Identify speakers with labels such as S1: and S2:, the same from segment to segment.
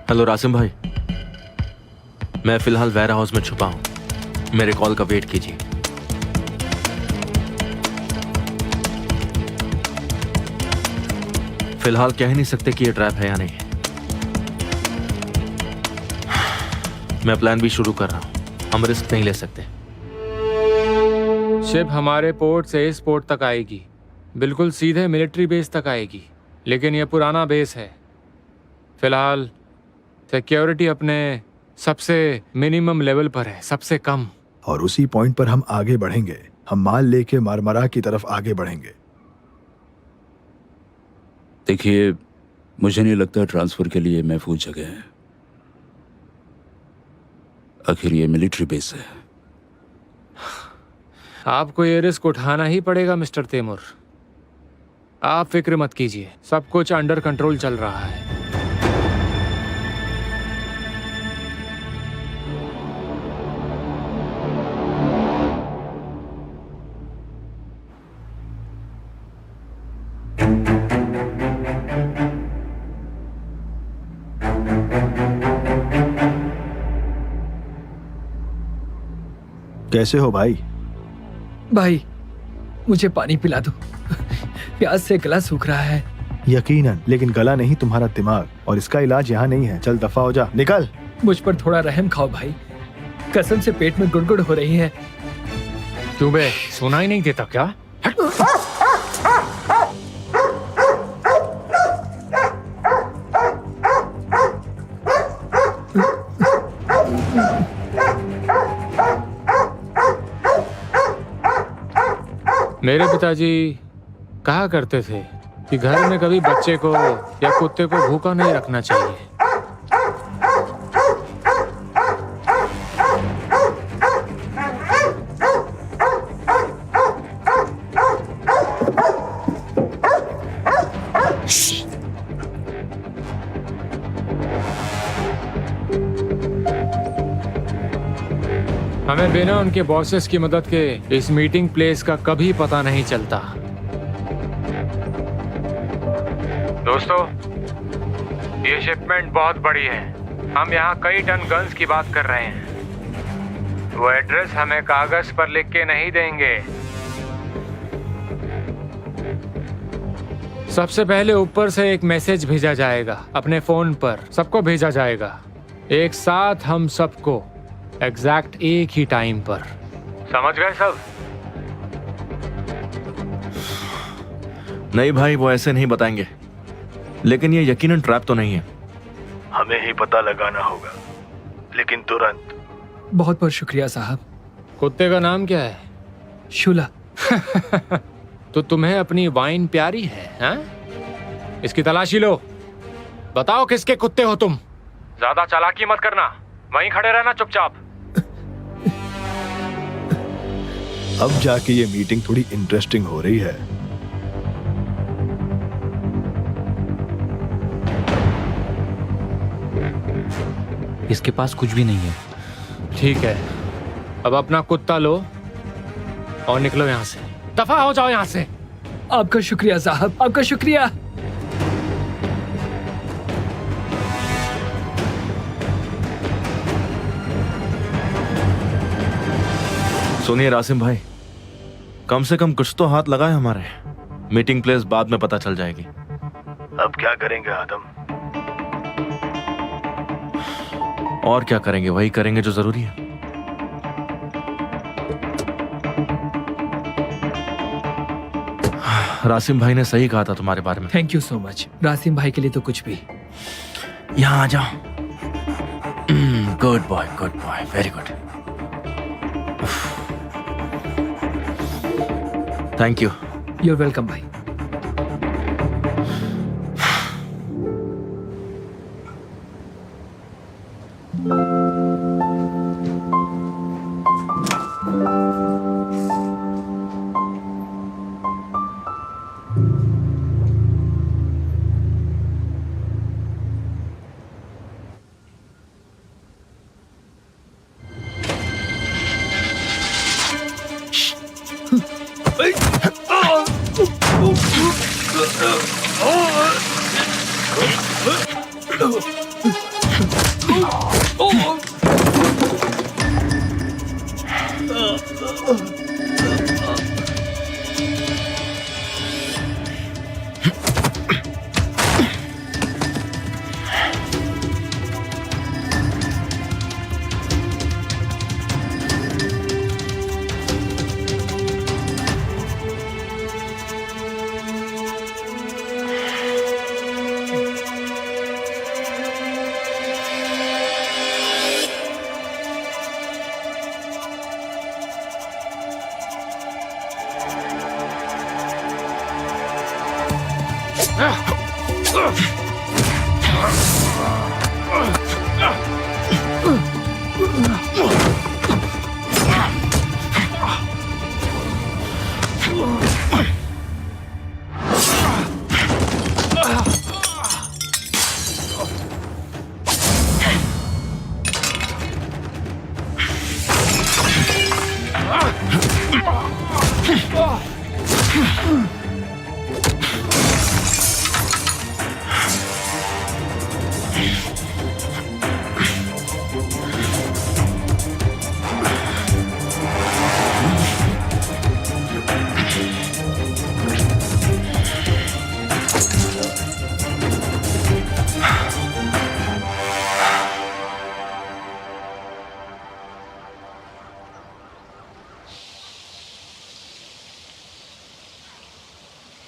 S1: Hello Rasim भाई, मैं फिलहाल वेयर हाउस में छुपा हूं। मेरे कॉल का वेट कीजिए। फिलहाल कह नहीं सकते कि ये ट्रैप है या नहीं। मैं प्लान भी शुरू कर रहा हूं। हम रिस्क नहीं ले सकते।
S2: शिप हमारे पोर्ट से इस पोर्ट तक आएगी, बिल्कुल सीधे मिलिट्री बेस तक आएगी, लेकिन यह पुराना बेस है। फिलहाल सिक्योरिटी अपने सबसे मिनिमम लेवल पर है, सबसे कम।
S3: और उसी पॉइंट पर हम आगे बढ़ेंगे। हम माल लेके मारमरा की तरफ आगे बढ़ेंगे।
S4: देखिए, मुझे नहीं लगता ट्रांसफर के लिए महफूज जगह है। आखिर ये मिलिट्री बेस है।
S2: आपको ये रिस्क उठाना ही पड़ेगा मिस्टर तैमूर। आप फिक्र मत कीजिए, सब कुछ अंडर कंट्रोल चल रहा है।
S3: कैसे हो भाई?
S5: भाई, मुझे पानी पिला दो। प्यास से गला सूख रहा है।
S3: यकीनन, लेकिन गला नहीं, तुम्हारा दिमाग, और इसका इलाज यहाँ नहीं है। चल दफा हो जा, निकल।
S5: मुझ पर थोड़ा रहम खाओ भाई। कसम से पेट में गुड़गुड़ हो रही है।
S2: क्यों बे, सुना ही नहीं देता क्या? मेरे पिताजी कहा करते थे कि घर में कभी बच्चे को या कुत्ते को भूखा नहीं रखना चाहिए। हमें बिना उनके बॉसेस की मदद के इस मीटिंग प्लेस का कभी पता नहीं चलता। दोस्तों, ये शिपमेंट बहुत बड़ी है। हम यहाँ कई टन गन्स की बात कर रहे हैं। वो एड्रेस हमें कागज पर लिख के नहीं देंगे। सबसे पहले ऊपर से एक मैसेज भेजा जाएगा, अपने फोन पर सबको भेजा जाएगा, एक साथ हम सबको, एग्जैक्ट एक ही टाइम पर। समझ गए सब?
S1: नहीं भाई, वो ऐसे नहीं बताएंगे। लेकिन ये यकीनन ट्रैप तो नहीं है।
S3: हमें ही पता लगाना होगा, लेकिन तुरंत।
S5: बहुत बहुत शुक्रिया साहब।
S2: कुत्ते का नाम क्या है?
S5: शुला।
S2: तो तुम्हें अपनी वाइन प्यारी है, हाँ? इसकी तलाशी लो। बताओ किसके कुत्ते हो तुम? ज्यादा चालाकी मत करना, वहीं खड़े रहना चुपचाप।
S3: अब जाके ये मीटिंग थोड़ी इंटरेस्टिंग हो रही है।
S6: इसके पास कुछ भी नहीं है।
S2: ठीक है, अब अपना कुत्ता लो और निकलो यहाँ से। दफा हो जाओ यहाँ से।
S5: आपका शुक्रिया साहब, आपका शुक्रिया।
S1: सुनिए रासिम भाई, कम से कम कुछ तो हाथ लगाए हमारे। मीटिंग प्लेस बाद में पता चल जाएगी।
S3: अब क्या करेंगे आदम?
S1: और क्या करेंगे, वही करेंगे जो जरूरी है। रासिम भाई ने सही कहा था तुम्हारे बारे में।
S5: Thank you so much. Rasim भाई के लिए तो कुछ भी।
S1: यहाँ आ जाओ। Good boy, very good. Thank you.
S5: You're welcome भाई।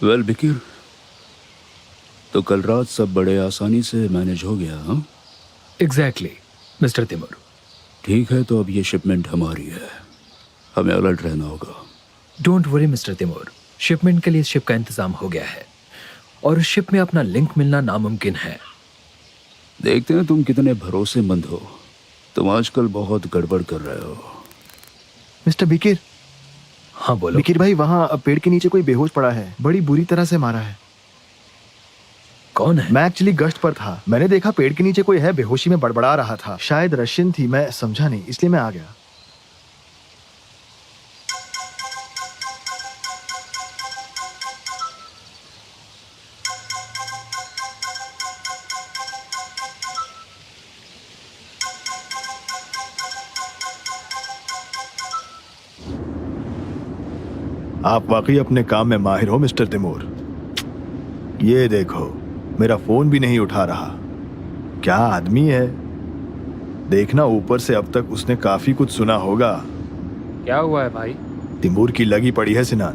S4: वेल बिकिर, तो कल रात सब बड़े आसानी से मैनेज हो गया, हाँ?
S5: Exactly mister Timur.
S4: ठीक है, तो अब ये शिपमेंट हमारी है, हमें अलर्ट रहना होगा।
S5: Don't worry mister Timur, shipment के लिए शिप का इंतजाम हो गया है और उस शिप में अपना लिंक मिलना नामुमकिन है।
S4: देखते हैं तुम कितने भरोसेमंद हो। तुम आजकल बहुत गड़बड़ कर रहे हो।
S3: मिस्टर बिकिर,
S5: हाँ बोलो।
S3: बिकिर भाई, वहाँ पेड़ के नीचे कोई बेहोश पड़ा है, बड़ी बुरी तरह से मारा है।
S5: कौन है?
S3: मैं एक्चुअली गश्त पर था, मैंने देखा पेड़ के नीचे कोई है, बेहोशी में बड़बड़ा रहा था। शायद रशियन थी, मैं समझा नहीं, इसलिए मैं आ गया। आप वाकई अपने काम में माहिर हो मिस्टर तिमूर। ये देखो, मेरा फोन भी नहीं उठा रहा। क्या आदमी है, देखना ऊपर से अब तक उसने काफी कुछ सुना होगा।
S2: क्या हुआ है भाई?
S3: तिमूर की लगी पड़ी है सिनान,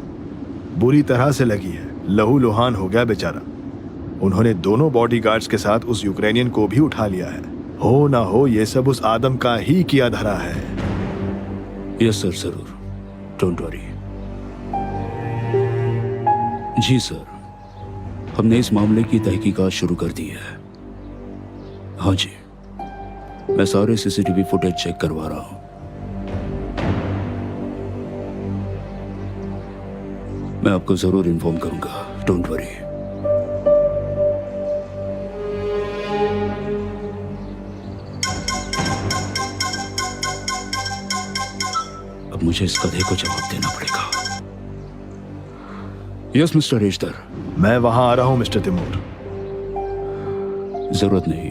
S3: बुरी तरह से लगी है, लहू लुहान हो गया बेचारा। उन्होंने दोनों बॉडीगार्ड्स के साथ उस यूक्रेनियन को भी उठा लिया है। हो ना हो ये सब उस आदम का ही किया धरा है।
S4: यस सर, जरूर, डोंट वरी। जी सर, हमने इस मामले की तहकीकात शुरू कर दी है। हाँ जी, मैं सारे सीसीटीवी फुटेज चेक करवा रहा हूं। मैं आपको जरूर इन्फॉर्म करूंगा, डोंट वरी। अब मुझे इस कधे को जवाब देना पड़ेगा। यस मिस्टर रेशदर।
S3: मैं वहां आ रहा हूं मिस्टर तिमूर।
S4: जरूरत नहीं,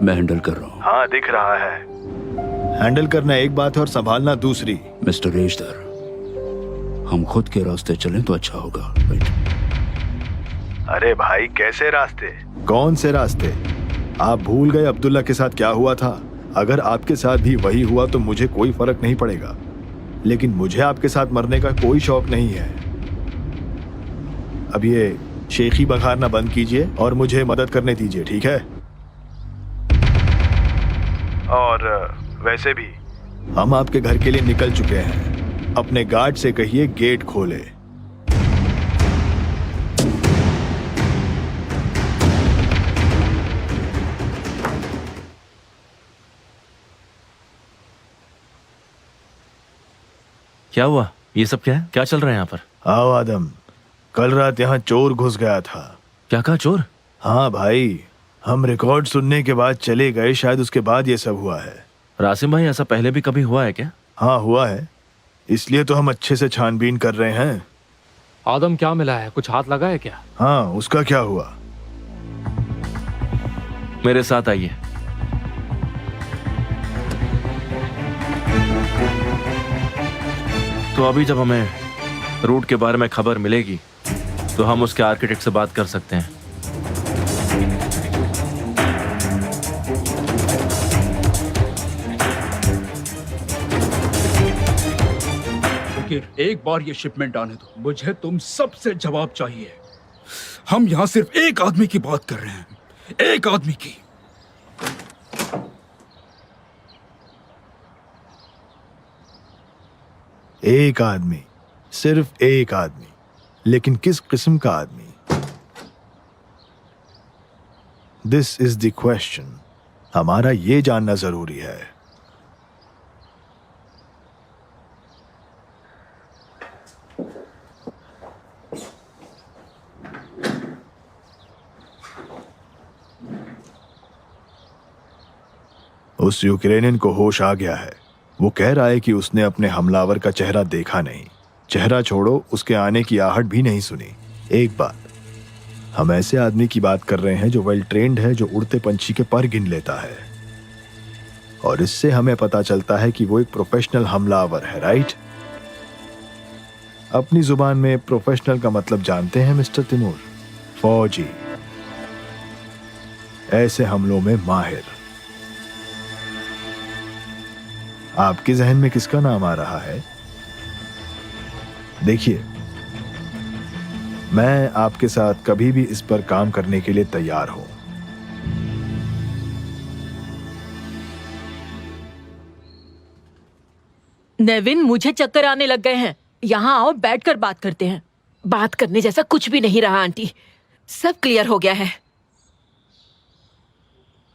S4: मैं हैंडल कर रहा हूं।
S3: हाँ दिख रहा है। हैंडल करना एक बात है और संभालना दूसरी।
S4: मिस्टर रेशदर, हम खुद के रास्ते चलें तो अच्छा होगा, राइट?
S3: अरे भाई, कैसे रास्ते? कौन से रास्ते? आप भूल गए अब्दुल्ला के साथ क्या हुआ था? अगर आपके साथ भी वही हुआ तो मुझे कोई फर्क नहीं पड़ेगा, लेकिन मुझे आपके साथ मरने का कोई शौक नहीं है। अब ये शेखी बखारना बंद कीजिए और मुझे मदद करने दीजिए, ठीक है? और वैसे भी हम आपके घर के लिए निकल चुके हैं। अपने गार्ड से कहिए गेट खोले।
S1: क्या हुआ? ये सब क्या है? क्या चल रहा है यहाँ पर?
S3: आओ आदम, कल रात यहाँ चोर घुस गया था।
S1: क्या कहा? चोर?
S3: हाँ भाई, हम रिकॉर्ड सुनने के बाद चले गए, शायद उसके बाद ये सब हुआ है।
S1: रासिम भाई, ऐसा पहले भी कभी हुआ है क्या?
S3: हाँ हुआ है, इसलिए तो हम अच्छे से छानबीन कर रहे हैं।
S2: आदम, क्या मिला है? कुछ हाथ लगा है क्या?
S3: हाँ, उसका क्या हुआ?
S1: मेरे साथ आइए। तो अभी जब हमें रूट के बारे में खबर मिलेगी तो हम उसके आर्किटेक्ट से बात कर सकते हैं।
S4: लेकिन एक बार ये शिपमेंट आने दो, मुझे तुम सबसे जवाब चाहिए। हम यहाँ सिर्फ एक आदमी की बात कर रहे हैं, एक आदमी की।
S3: एक आदमी, सिर्फ एक आदमी, लेकिन किस किस्म का आदमी? This is the question. हमारा ये जानना जरूरी है। उस यूक्रेनियन को होश आ गया है। वो कह रहा है कि उसने अपने हमलावर का चेहरा देखा नहीं। चेहरा छोड़ो, उसके आने की आहट भी नहीं सुनी। एक बात, हम ऐसे आदमी की बात कर रहे हैं जो वेल ट्रेंड है, जो उड़ते पंछी के पर गिन लेता है, और इससे हमें पता चलता है कि वो एक प्रोफेशनल हमलावर है, राइट? अपनी जुबान में प्रोफेशनल का मतलब जानते हैं मिस्टर तिमूर? फौजी, ऐसे हमलों में माहिर। आपके जहन में किसका नाम आ रहा है? देखिए, मैं आपके साथ कभी भी इस पर काम करने के लिए तैयार हूं।
S7: नेविन, मुझे चक्कर आने लग गए हैं। यहाँ आओ, बैठकर बात करते हैं। बात करने जैसा कुछ भी नहीं रहा आंटी, सब क्लियर हो गया है।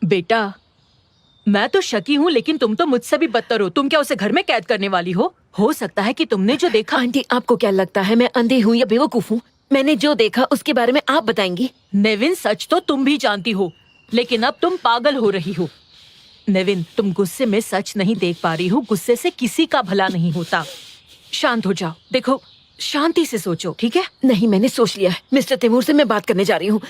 S7: बेटा, मैं तो शकी हूँ, लेकिन तुम तो मुझसे भी बदतर हो। तुम क्या उसे घर में कैद करने वाली हो? हो सकता है कि तुमने जो देखा।
S8: आंटी, आपको क्या लगता है मैं अंधी हूँ या बेवकूफ हूँ? मैंने जो देखा उसके बारे में आप बताएंगी।
S7: नेविन, सच तो तुम भी जानती हो, लेकिन अब तुम पागल हो रही हो। नेविन, तुम गुस्से में सच नहीं देख पा रही हो। गुस्से से किसी का भला नहीं होता। शांत हो जाओ। देखो, शांति से सोचो, ठीक है?
S8: नहीं, मैंने सोच लिया है। मिस्टर तैमूर से मैं बात करने जा रही हूँ।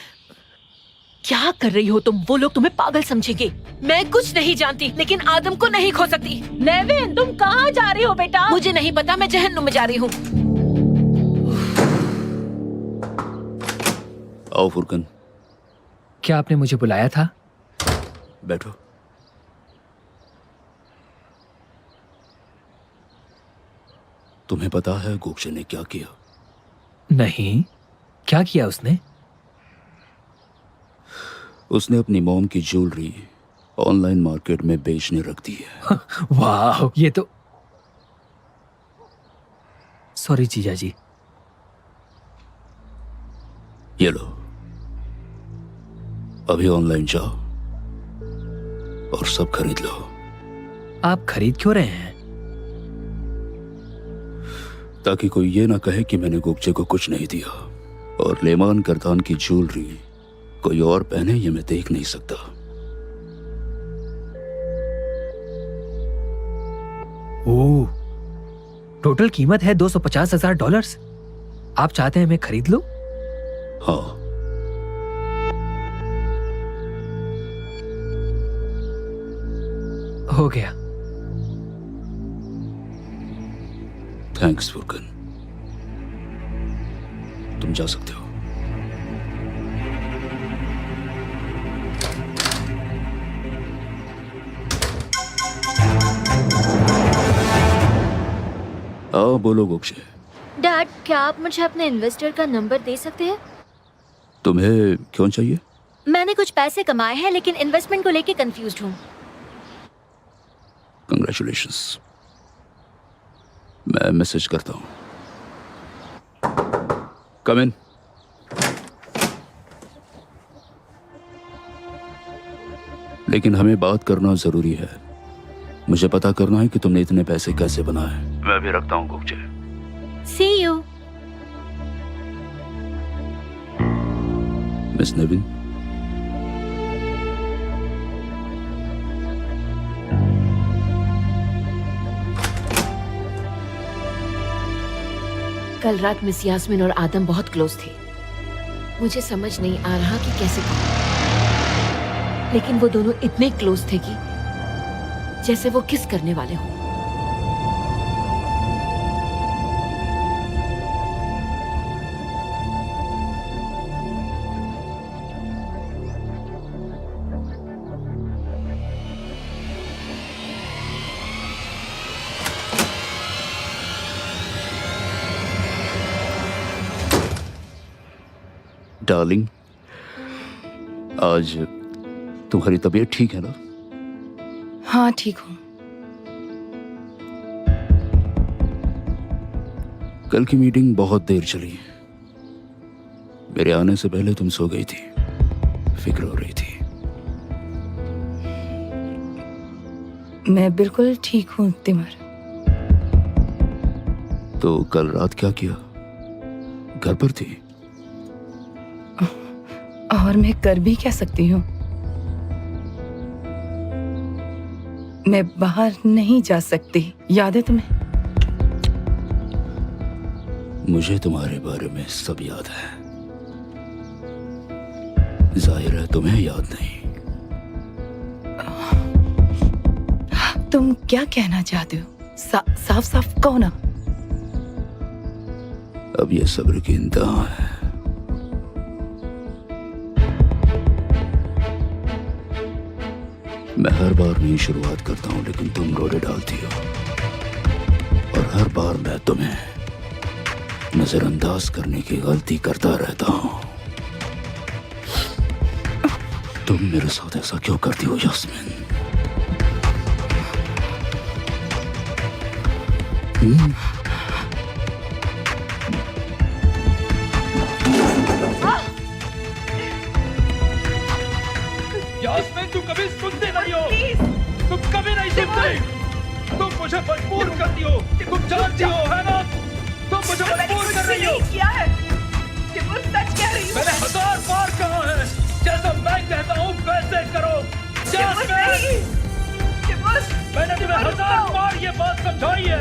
S7: क्या कर रही हो तुम? वो लोग तुम्हें पागल समझेंगे।
S8: मैं कुछ नहीं जानती, लेकिन आदम को नहीं खो सकती।
S7: नेविन, तुम कहाँ जा रही हो बेटा?
S8: मुझे नहीं पता, मैं जहन्नुम में जा रही हूँ।
S4: आओ फुरकन,
S5: क्या आपने मुझे बुलाया था?
S4: बैठो। तुम्हें पता है गोक्षे ने क्या किया?
S5: नहीं, क्या किया उसने?
S4: उसने अपनी मॉम की ज्वेलरी ऑनलाइन मार्केट में बेचने रख दी है।
S5: वाह, ये तो... सॉरी जीजा जी।
S4: ये लो, अभी ऑनलाइन जाओ और सब खरीद लो।
S5: आप खरीद क्यों रहे हैं?
S4: ताकि कोई ये ना कहे कि मैंने गोगचे को कुछ नहीं दिया। और लेमान करतान की ज्वेलरी कोई और पहने ये मैं देख नहीं सकता।
S5: ओह, टोटल कीमत है $250,000। आप चाहते हैं मैं खरीद लूं?
S4: हाँ,
S5: हो गया।
S4: थैंक्स फुरकन, तुम जा सकते हो। आओ, बोलो गोक्षे।
S9: डैड, क्या आप मुझे अपने इन्वेस्टर का नंबर दे सकते हैं?
S4: तुम्हें क्यों चाहिए?
S9: मैंने कुछ पैसे कमाए हैं, लेकिन इन्वेस्टमेंट को लेके कंफ्यूज्ड हूँ।
S4: कंग्रेचुलेशंस, मैं मैसेज करता हूँ। कम इन। लेकिन हमें बात करना जरूरी है। मुझे पता करना है कि तुमने इतने पैसे कैसे बनाए। मैं भी रखता हूँ गुकचे।
S9: सी यू।
S4: मिस नेविन,
S8: कल रात मिस यास्मीन और आदम बहुत क्लोज थे। मुझे समझ नहीं आ रहा कि कैसे कहूं। लेकिन वो दोनों इतने क्लोज थे कि जैसे वो किस करने वाले हों।
S4: डार्लिंग, आज तुम्हारी तबीयत ठीक है ना?
S10: हाँ ठीक हूँ।
S4: कल की मीटिंग बहुत देर चली। मेरे आने से पहले तुम सो गई थी, फिक्र हो रही थी।
S10: मैं बिल्कुल ठीक हूँ तिमर।
S4: तो कल रात क्या किया? घर पर थी?
S10: और मैं कर भी क्या सकती हूँ? मैं बाहर नहीं जा सकती, याद है तुम्हें?
S4: मुझे तुम्हारे बारे में सब याद है। जाहिर है तुम्हें याद नहीं।
S10: तुम क्या कहना चाहते हो? साफ साफ कहो ना।
S4: अब ये सब्र की इंतहा है। मैं हर बार नई शुरुआत करता हूं, लेकिन तुम रोड़े डालती हो। और हर बार मैं तुम्हें नजरअंदाज करने की गलती करता रहता हूं। तुम मेरे साथ ऐसा क्यों करती हो यास्मीन?
S11: यास्मीन, तुम कभी सुनते नहीं हो। तुम कभी नहीं सुनते। तुम मुझे मजबूर करती हो। तुम जानती हो, है ना? तुम मुझे मजबूर कर रही हो।
S10: क्या है? सच कह रही
S11: मैंने 1000 बार कहा है, जैसा मैं कहता हूँ वैसे करो। यास्मीन, मैंने तुम्हें 1000 बार ये बात समझाई है।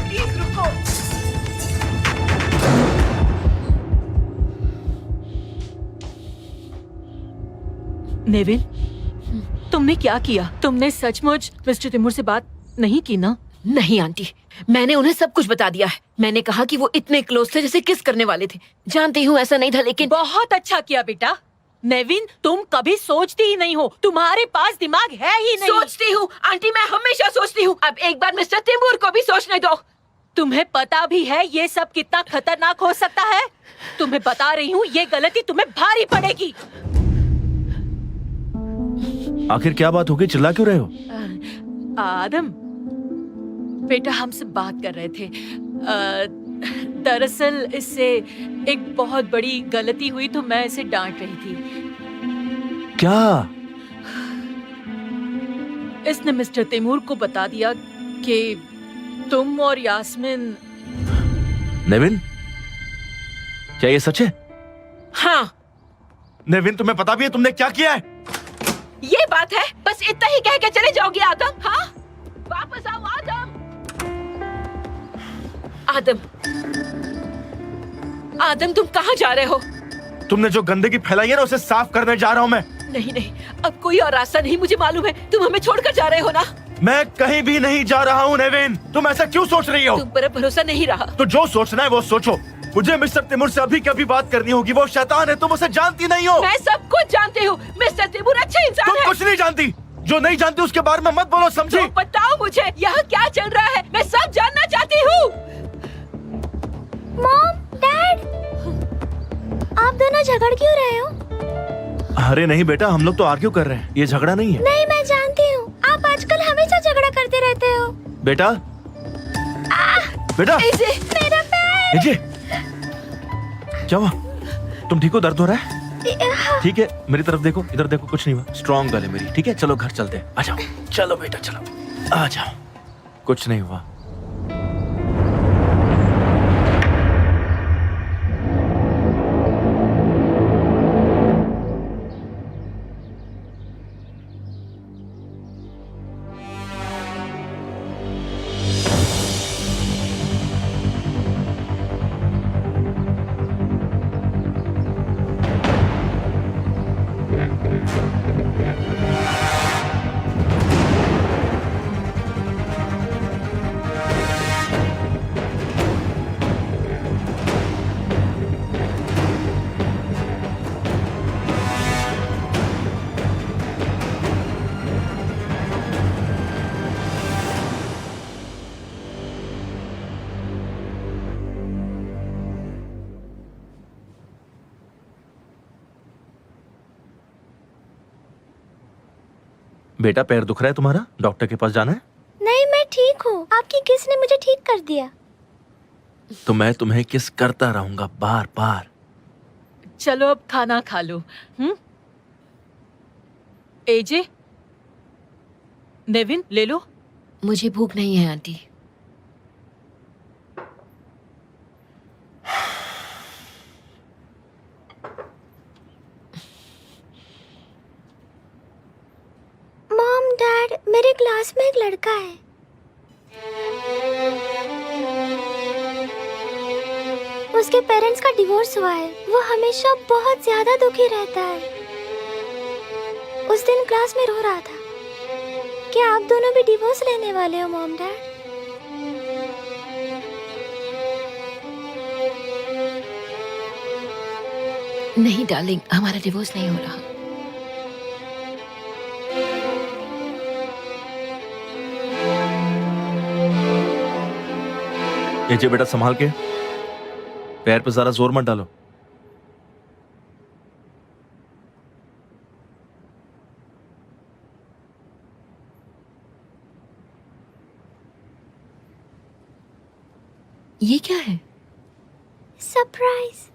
S10: प्लीज रुको।
S7: नेविन, तुमने क्या किया? तुमने सचमुच मिस्टर तिमूर से बात नहीं की ना?
S8: नहीं आंटी, मैंने उन्हें सब कुछ बता दिया है। मैंने कहा कि वो इतने क्लोज थे जैसे किस करने वाले थे। जानती हूँ ऐसा नहीं था, लेकिन
S7: बहुत अच्छा किया बेटा। नेविन, तुम कभी सोचती ही नहीं हो। तुम्हारे पास दिमाग है ही नहीं।
S8: सोचती हूँ आंटी, मैं हमेशा सोचती हूँ। अब एक बार मिस्टर तिमूर को भी सोचने दो।
S7: तुम्हें पता भी है ये सब कितना खतरनाक हो सकता है। तुम्हें बता रही हूँ, ये गलती तुम्हें भारी पड़ेगी।
S1: आखिर क्या बात हो गई? चिल्ला क्यों रहे हो?
S7: आदम बेटा, हमसे बात कर रहे थे। दरअसल इससे एक बहुत बड़ी गलती हुई, तो मैं इसे डांट रही थी।
S1: क्या?
S7: इसने मिस्टर तैमूर को बता दिया कि तुम और यास्मीन।
S1: नेविन, क्या ये सच है?
S8: हाँ,
S1: नेविन, तुम्हें पता भी है तुमने क्या किया है?
S8: ये बात है। बस इतना ही कह के चले जाओगे आदम? हाँ, वापस आओ आदम। आदम, आदम, तुम कहाँ जा रहे हो?
S1: तुमने जो गंदगी फैलाई है ना, उसे साफ करने जा रहा हूँ मैं।
S8: नहीं नहीं, अब कोई और रास्ता नहीं। मुझे मालूम है तुम हमें छोड़कर जा रहे हो ना।
S1: मैं कहीं भी नहीं जा रहा हूँ नेविन। तुम ऐसा क्यों सोच रही हो?
S8: तुम पर भरोसा नहीं रहा।
S1: तो जो सोचना है वो सोचो। मुझे मिस्टर तिमूर से अभी कभी बात करनी होगी। वो शैतान है, तुम उसे जानती नहीं हो।
S8: मैं सब कुछ जानती हूँ। मिस्टर तिमूर अच्छा इंसान
S1: तुम
S8: है।
S1: कुछ नहीं जानती। जो नहीं जानती उसके बारे में मत बोलो, समझी?
S8: तो बताओ मुझे, यहाँ क्या चल रहा है? मैं सब जानना चाहती हूँ।
S9: मॉम, डैड, आप दोनों झगड़ क्यों रहे हो?
S1: अरे नहीं बेटा, हम लोग तो आर्ग्यू कर रहे हैं। ये झगड़ा नहीं है।
S9: नहीं, मैं जानती हूँ। आप आजकल हमेशा झगड़ा करते रहते हो।
S1: बेटा, बेटा,
S9: मेरा पैर।
S1: जी क्या हुआ? तुम ठीक हो? दर्द हो रहा है? ठीक है, मेरी तरफ देखो, इधर देखो, कुछ नहीं हुआ। स्ट्रॉन्ग गर्ल है मेरी। ठीक है, चलो घर चलते हैं। आ जाओ, चलो बेटा, चलो आ जाओ। कुछ नहीं हुआ। बेटा पैर दुख रहा है तुम्हारा, डॉक्टर के पास जाना है?
S9: नहीं, मैं ठीक हूँ। आपकी किस ने मुझे ठीक कर दिया।
S1: तो मैं तुम्हें किस करता रहूंगा बार बार।
S7: चलो अब खाना खा लो। एजे, नेविन ले लो।
S8: मुझे भूख नहीं है आंटी।
S9: मॉम, डैड, मेरे क्लास में एक लड़का है। उसके पेरेंट्स का डिवोर्स हुआ है। वो हमेशा बहुत ज्यादा दुखी रहता है। उस दिन क्लास में रो रहा था। क्या आप दोनों भी डिवोर्स लेने वाले हो मॉम डैड?
S8: नहीं डार्लिंग, हमारा डिवोर्स नहीं हो रहा।
S1: एजे बेटा संभाल के, पैर पे जरा जोर मत डालो।
S8: ये क्या है?
S9: सरप्राइज।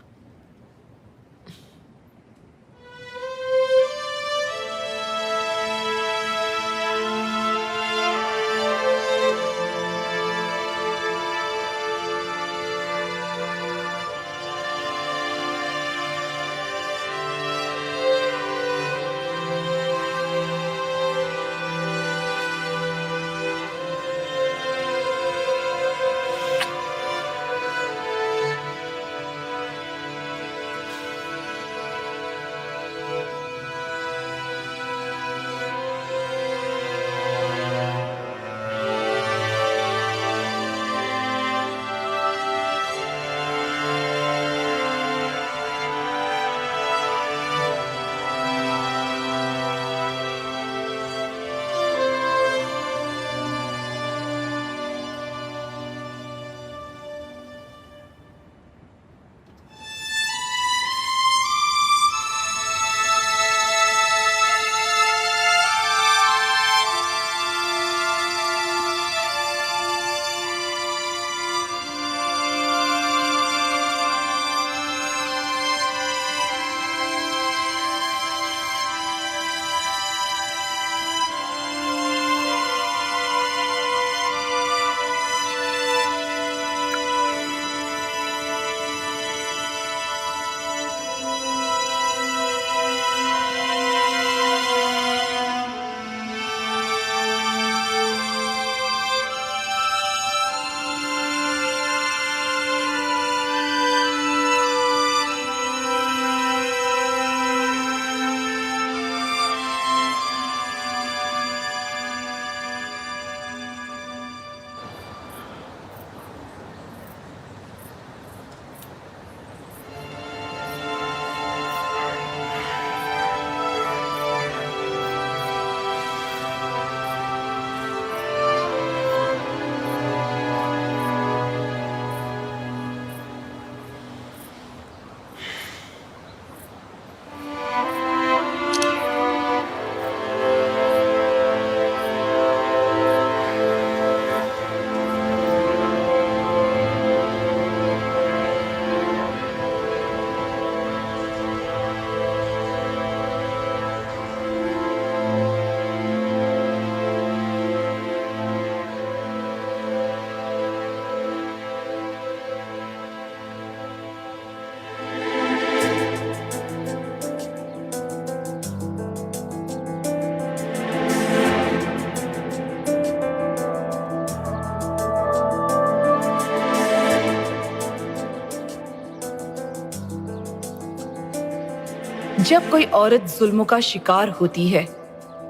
S10: जब कोई औरत जुल्मों का शिकार होती है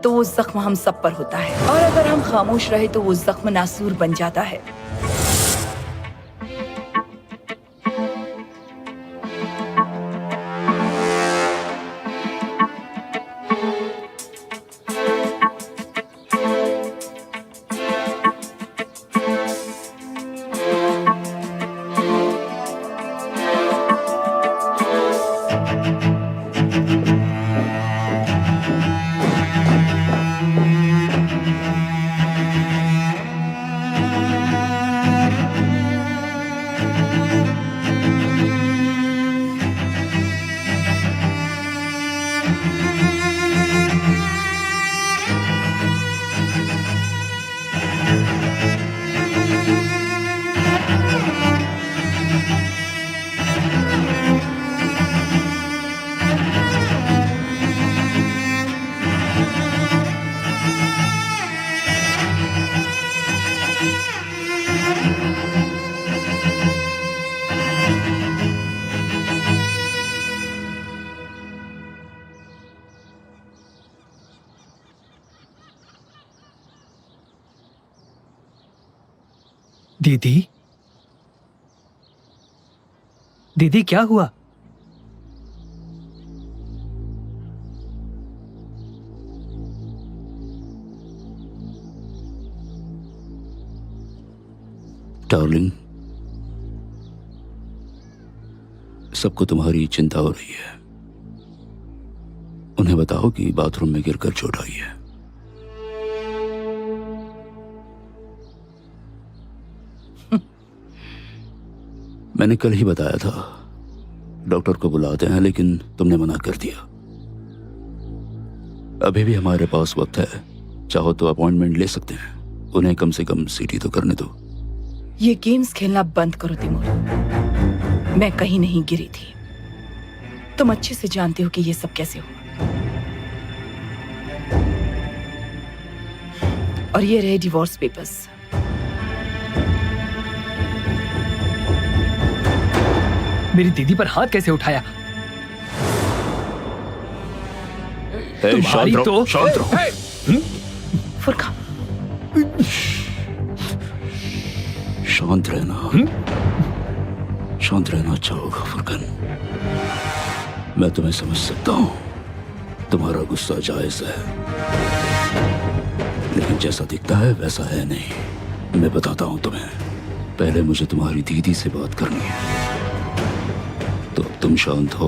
S10: तो वो जख्म हम सब पर होता है, और अगर हम खामोश रहे तो वो जख्म नासूर बन जाता है।
S5: दीदी, दीदी क्या हुआ?
S4: डार्लिंग, सबको तुम्हारी चिंता हो रही है। उन्हें बताओ कि बाथरूम में गिरकर चोट आई है। मैंने कल ही बताया था डॉक्टर को बुलाते हैं, लेकिन तुमने मना कर दिया। अभी भी हमारे पास वक्त है, चाहो तो अपॉइंटमेंट ले सकते हैं। उन्हें कम से कम सीटी तो करने दो।
S10: ये गेम्स खेलना बंद करो तिमोर। मैं कहीं नहीं गिरी थी। तुम अच्छे से जानते हो कि ये सब कैसे हुआ। और ये रहे डिवोर्स पेपर्स।
S5: मेरी दीदी पर हाथ कैसे उठाया? तुम्हारी तो
S4: शांत रहो।
S10: फुरकान,
S4: शांत रहना, शांत रहना अच्छा होगा फुरकान। मैं तुम्हें समझ सकता हूं, तुम्हारा गुस्सा जायज है, लेकिन जैसा दिखता है वैसा है नहीं। मैं बताता हूं तुम्हें। पहले मुझे तुम्हारी दीदी से बात करनी है, तो अब तुम शांत हो।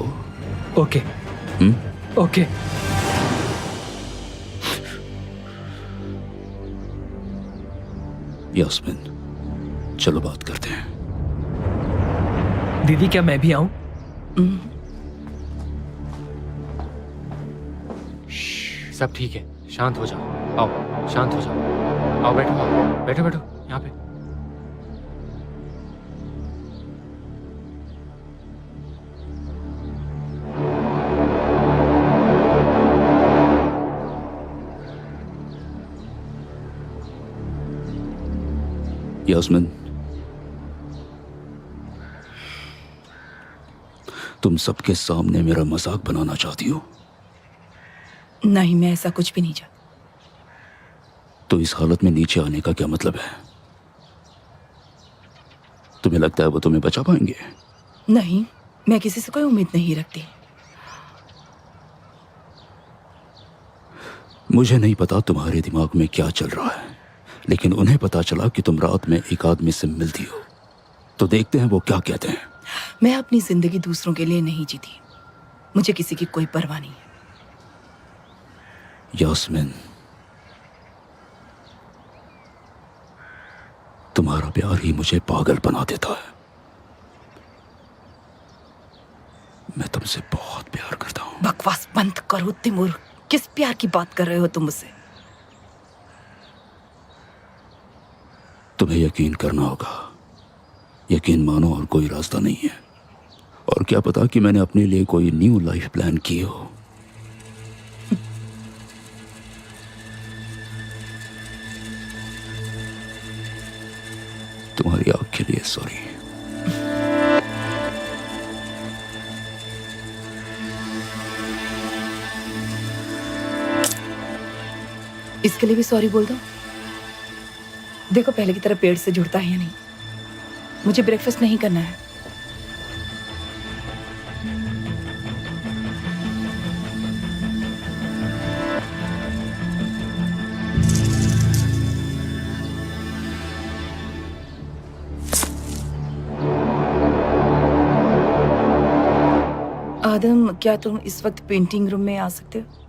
S5: ओके। ओके।
S4: यास्मिन, चलो बात करते हैं।
S5: दीदी क्या मैं भी आऊं?
S2: सब ठीक है, शांत हो जाओ। आओ, शांत हो जाओ। आओ, बैठो, आओ, बैठो बैठो यहाँ पे।
S4: यास्मिन, तुम सबके सामने मेरा मजाक बनाना चाहती हो?
S10: नहीं, मैं ऐसा कुछ भी नहीं चाहती।
S4: तो इस हालत में नीचे आने का क्या मतलब है? तुम्हें लगता है वो तुम्हें बचा पाएंगे?
S10: नहीं, मैं किसी से कोई उम्मीद नहीं रखती।
S4: मुझे नहीं पता तुम्हारे दिमाग में क्या चल रहा है, लेकिन उन्हें पता चला कि तुम रात में एक आदमी से मिलती हो, तो देखते हैं वो क्या कहते हैं।
S10: मैं अपनी जिंदगी दूसरों के लिए नहीं जीती। मुझे किसी की कोई परवाह नहीं है।
S4: यास्मिन, तुम्हारा प्यार ही मुझे पागल बना देता है। मैं तुमसे बहुत प्यार करता हूं।
S10: बकवास बंद करो तिमूर। किस प्यार की बात कर रहे हो तुम मुझसे?
S4: तुम्हें यकीन करना होगा। यकीन मानो और कोई रास्ता नहीं है। और क्या पता कि मैंने अपने लिए कोई न्यू लाइफ प्लान की हो। तुम्हारी आंख के लिए सॉरी।
S10: इसके लिए भी सॉरी बोल दो। देखो, पहले की तरह पेट से जुड़ता है या नहीं। मुझे ब्रेकफास्ट नहीं करना है। आदम, क्या तुम इस वक्त पेंटिंग रूम में आ सकते हो?